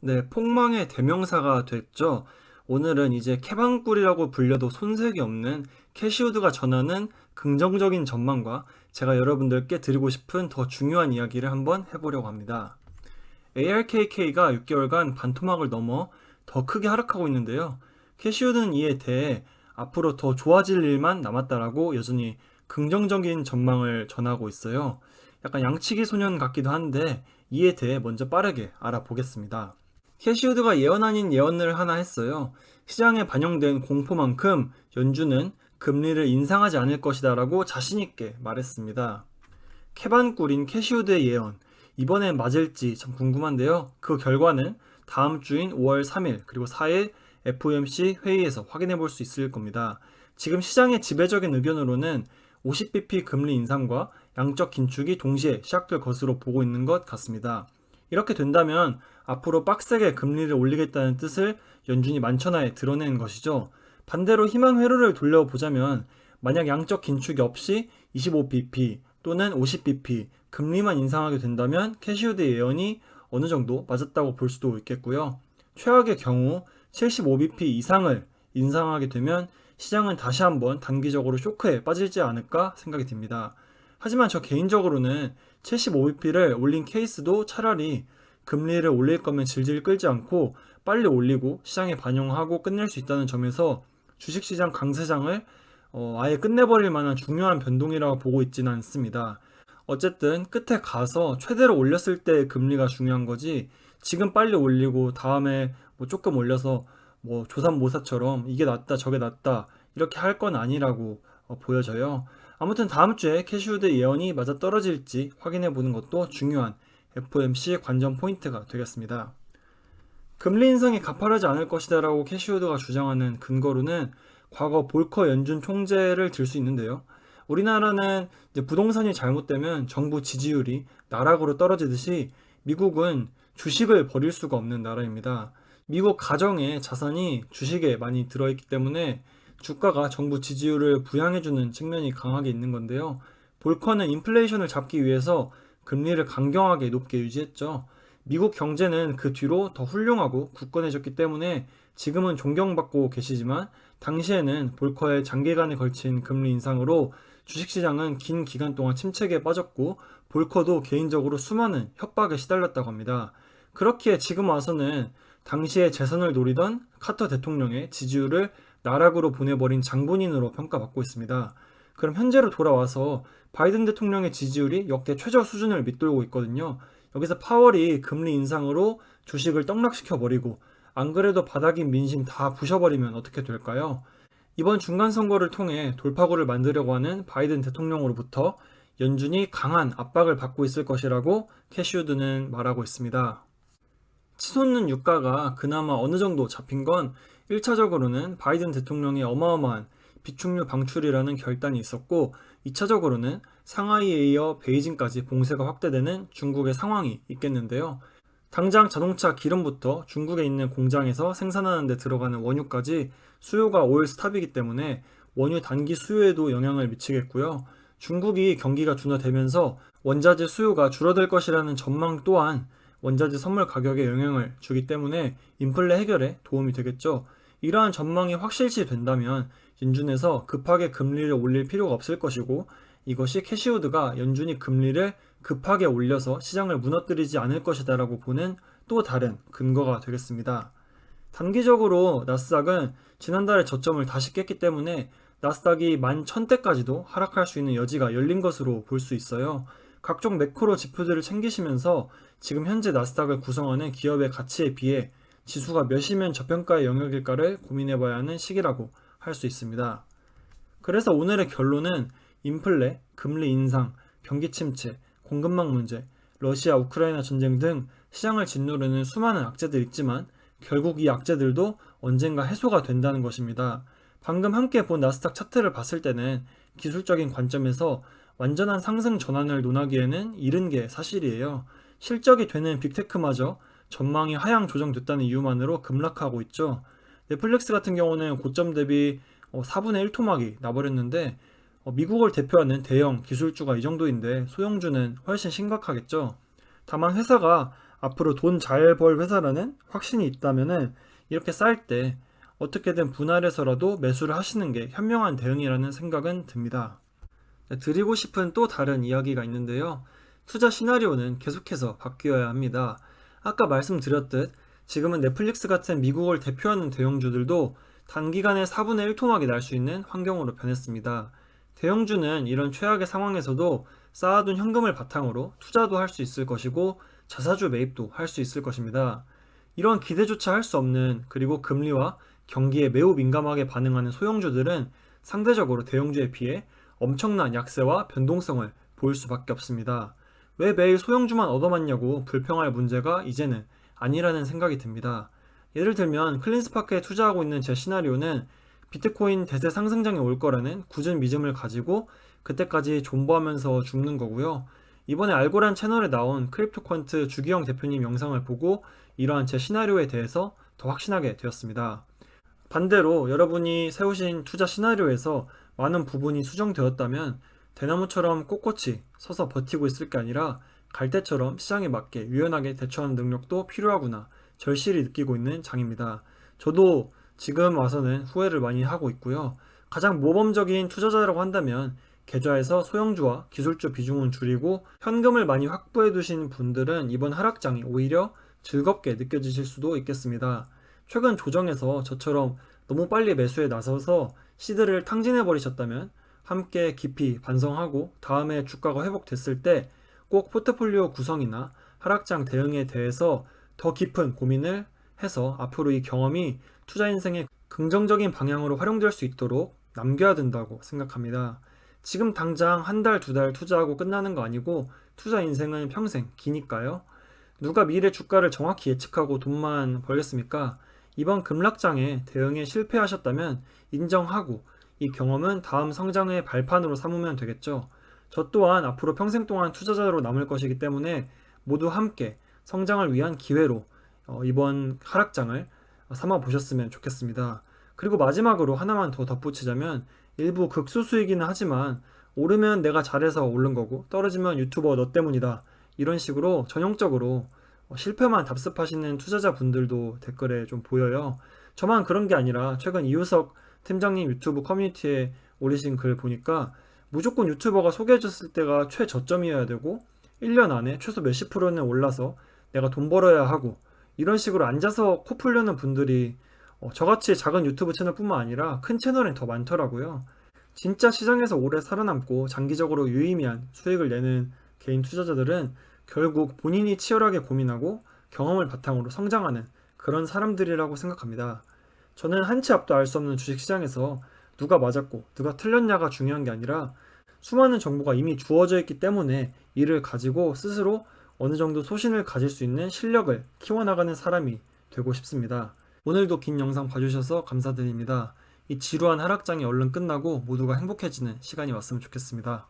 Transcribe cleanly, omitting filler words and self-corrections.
네, 폭망의 대명사가 됐죠. 오늘은 이제 캐방꿀이라고 불려도 손색이 없는 캐시우드가 전하는 긍정적인 전망과 제가 여러분들께 드리고 싶은 더 중요한 이야기를 한번 해보려고 합니다. ARKK가 6개월간 반토막을 넘어 더 크게 하락하고 있는데요. 캐시우드는 이에 대해 앞으로 더 좋아질 일만 남았다라고 여전히 긍정적인 전망을 전하고 있어요. 약간 양치기 소년 같기도 한데 이에 대해 먼저 빠르게 알아보겠습니다. 캐시우드가 예언 아닌 예언을 하나 했어요. 시장에 반영된 공포만큼 연준은 금리를 인상하지 않을 것이다 라고 자신있게 말했습니다. 캐반꿀인 캐시우드의 예언, 이번엔 맞을지 참 궁금한데요. 그 결과는 다음 주인 5월 3일 그리고 4일 FOMC 회의에서 확인해 볼 수 있을 겁니다. 지금 시장의 지배적인 의견으로는 50bp 금리 인상과 양적 긴축이 동시에 시작될 것으로 보고 있는 것 같습니다. 이렇게 된다면 앞으로 빡세게 금리를 올리겠다는 뜻을 연준이 만천하에 드러낸 것이죠. 반대로 희망 회로를 돌려보자면 만약 양적 긴축이 없이 25bp 또는 50bp 금리만 인상하게 된다면 캐시우드의 예언이 어느 정도 맞았다고 볼 수도 있겠고요. 최악의 경우 75bp 이상을 인상하게 되면 시장은 다시 한번 단기적으로 쇼크에 빠지지 않을까 생각이 듭니다. 하지만 저 개인적으로는 75bp를 올린 케이스도 차라리 금리를 올릴 거면 질질 끌지 않고 빨리 올리고 시장에 반영하고 끝낼 수 있다는 점에서 주식시장 강세장을 아예 끝내버릴 만한 중요한 변동이라고 보고 있지는 않습니다. 어쨌든 끝에 가서 최대로 올렸을 때 금리가 중요한 거지 지금 빨리 올리고 다음에 뭐 조금 올려서 뭐 조삼모사처럼 이게 낫다 저게 낫다 이렇게 할 건 아니라고 보여져요. 아무튼 다음 주에 캐시우드 예언이 맞아 떨어질지 확인해 보는 것도 중요한 FOMC 관전 포인트가 되겠습니다. 금리 인상이 가파르지 않을 것이다 라고 캐시우드가 주장하는 근거로는 과거 볼커 연준 총재를 들 수 있는데요. 우리나라는 이제 부동산이 잘못되면 정부 지지율이 나락으로 떨어지듯이 미국은 주식을 버릴 수가 없는 나라입니다. 미국 가정의 자산이 주식에 많이 들어있기 때문에 주가가 정부 지지율을 부양해주는 측면이 강하게 있는 건데요. 볼커는 인플레이션을 잡기 위해서 금리를 강경하게 높게 유지했죠. 미국 경제는 그 뒤로 더 훌륭하고 굳건해졌기 때문에 지금은 존경받고 계시지만 당시에는 볼커의 장기간에 걸친 금리 인상으로 주식시장은 긴 기간 동안 침체기에 빠졌고 볼커도 개인적으로 수많은 협박에 시달렸다고 합니다. 그렇기에 지금 와서는 당시에 재선을 노리던 카터 대통령의 지지율을 나락으로 보내버린 장본인으로 평가받고 있습니다. 그럼 현재로 돌아와서 바이든 대통령의 지지율이 역대 최저 수준을 밑돌고 있거든요. 여기서 파월이 금리 인상으로 주식을 떡락시켜버리고 안 그래도 바닥인 민심 다 부셔버리면 어떻게 될까요? 이번 중간 선거를 통해 돌파구를 만들려고 하는 바이든 대통령으로부터 연준이 강한 압박을 받고 있을 것이라고 캐시우드는 말하고 있습니다. 치솟는 유가가 그나마 어느 정도 잡힌 건 1차적으로는 바이든 대통령의 어마어마한 비축류 방출이라는 결단이 있었고 2차적으로는 상하이에 이어 베이징까지 봉쇄가 확대되는 중국의 상황이 있겠는데요. 당장 자동차 기름부터 중국에 있는 공장에서 생산하는 데 들어가는 원유까지 수요가 올 스탑이기 때문에 원유 단기 수요에도 영향을 미치겠고요. 중국이 경기가 둔화되면서 원자재 수요가 줄어들 것이라는 전망 또한 원자재 선물 가격에 영향을 주기 때문에 인플레 해결에 도움이 되겠죠. 이러한 전망이 확실시 된다면 연준에서 급하게 금리를 올릴 필요가 없을 것이고 이것이 캐시우드가 연준이 금리를 급하게 올려서 시장을 무너뜨리지 않을 것이다 라고 보는 또 다른 근거가 되겠습니다. 단기적으로 나스닥은 지난달에 저점을 다시 깼기 때문에 나스닥이 11,000대까지도 하락할 수 있는 여지가 열린 것으로 볼 수 있어요. 각종 매크로 지표들을 챙기시면서 지금 현재 나스닥을 구성하는 기업의 가치에 비해 지수가 몇이면 저평가의 영역일까를 고민해봐야 하는 시기라고 할 수 있습니다. 그래서 오늘의 결론은 인플레, 금리 인상, 경기 침체, 공급망 문제, 러시아 우크라이나 전쟁 등 시장을 짓누르는 수많은 악재들이 있지만 결국 이 악재들도 언젠가 해소가 된다는 것입니다. 방금 함께 본 나스닥 차트를 봤을 때는 기술적인 관점에서 완전한 상승 전환을 논하기에는 이른 게 사실이에요. 실적이 되는 빅테크마저 전망이 하향 조정됐다는 이유만으로 급락하고 있죠. 넷플릭스 같은 경우는 고점 대비 4분의 1 토막이 나버렸는데 미국을 대표하는 대형 기술주가 이 정도인데 소형주는 훨씬 심각하겠죠. 다만 회사가 앞으로 돈 잘 벌 회사라는 확신이 있다면은 이렇게 쌀 때 어떻게든 분할해서라도 매수를 하시는 게 현명한 대응이라는 생각은 듭니다. 네, 드리고 싶은 또 다른 이야기가 있는데요. 투자 시나리오는 계속해서 바뀌어야 합니다. 아까 말씀드렸듯 지금은 넷플릭스 같은 미국을 대표하는 대형주들도 단기간에 4분의 1 토막이 날 수 있는 환경으로 변했습니다. 대형주는 이런 최악의 상황에서도 쌓아둔 현금을 바탕으로 투자도 할 수 있을 것이고 자사주 매입도 할 수 있을 것입니다. 이런 기대조차 할 수 없는, 그리고 금리와 경기에 매우 민감하게 반응하는 소형주들은 상대적으로 대형주에 비해 엄청난 약세와 변동성을 보일 수밖에 없습니다. 왜 매일 소형주만 얻어맞냐고 불평할 문제가 이제는 아니라는 생각이 듭니다. 예를 들면 클린스파크에 투자하고 있는 제 시나리오는 비트코인 대세 상승장이 올 거라는 굳은 믿음을 가지고 그때까지 존버하면서 죽는 거고요. 이번에 알고란 채널에 나온 크립토퀀트 주기영 대표님 영상을 보고 이러한 제 시나리오에 대해서 더 확신하게 되었습니다. 반대로 여러분이 세우신 투자 시나리오에서 많은 부분이 수정되었다면 대나무처럼 꼿꼿이 서서 버티고 있을 게 아니라 갈대처럼 시장에 맞게 유연하게 대처하는 능력도 필요하구나 절실히 느끼고 있는 장입니다. 저도 지금 와서는 후회를 많이 하고 있고요. 가장 모범적인 투자자라고 한다면 계좌에서 소형주와 기술주 비중은 줄이고 현금을 많이 확보해 두신 분들은 이번 하락장이 오히려 즐겁게 느껴지실 수도 있겠습니다. 최근 조정에서 저처럼 너무 빨리 매수에 나서서 시드를 탕진해 버리셨다면 함께 깊이 반성하고 다음에 주가가 회복됐을 때 꼭 포트폴리오 구성이나 하락장 대응에 대해서 더 깊은 고민을 해서 앞으로 이 경험이 투자 인생의 긍정적인 방향으로 활용될 수 있도록 남겨야 된다고 생각합니다. 지금 당장 한 달, 두 달 투자하고 끝나는 거 아니고 투자 인생은 평생 기니까요. 누가 미래 주가를 정확히 예측하고 돈만 벌겠습니까? 이번 급락장에 대응에 실패하셨다면 인정하고 이 경험은 다음 성장의 발판으로 삼으면 되겠죠. 저 또한 앞으로 평생 동안 투자자로 남을 것이기 때문에 모두 함께 성장을 위한 기회로 이번 하락장을 삼아 보셨으면 좋겠습니다. 그리고 마지막으로 하나만 더 덧붙이자면 일부 극소수이기는 하지만 오르면 내가 잘해서 오른 거고 떨어지면 유튜버 너 때문이다. 이런 식으로 전형적으로 실패만 답습하시는 투자자분들도 댓글에 좀 보여요. 저만 그런 게 아니라 최근 이우석 팀장님 유튜브 커뮤니티에 올리신 글 보니까 무조건 유튜버가 소개해줬을 때가 최저점이어야 되고 1년 안에 최소 몇십 프로는 올라서 내가 돈 벌어야 하고 이런 식으로 앉아서 코 풀려는 분들이 저같이 작은 유튜브 채널뿐만 아니라 큰 채널엔 더 많더라고요. 진짜 시장에서 오래 살아남고 장기적으로 유의미한 수익을 내는 개인 투자자들은 결국 본인이 치열하게 고민하고 경험을 바탕으로 성장하는 그런 사람들이라고 생각합니다. 저는 한 치 앞도 알 수 없는 주식시장에서 누가 맞았고 누가 틀렸냐가 중요한 게 아니라 수많은 정보가 이미 주어져 있기 때문에 이를 가지고 스스로 어느 정도 소신을 가질 수 있는 실력을 키워나가는 사람이 되고 싶습니다. 오늘도 긴 영상 봐주셔서 감사드립니다. 이 지루한 하락장이 얼른 끝나고 모두가 행복해지는 시간이 왔으면 좋겠습니다.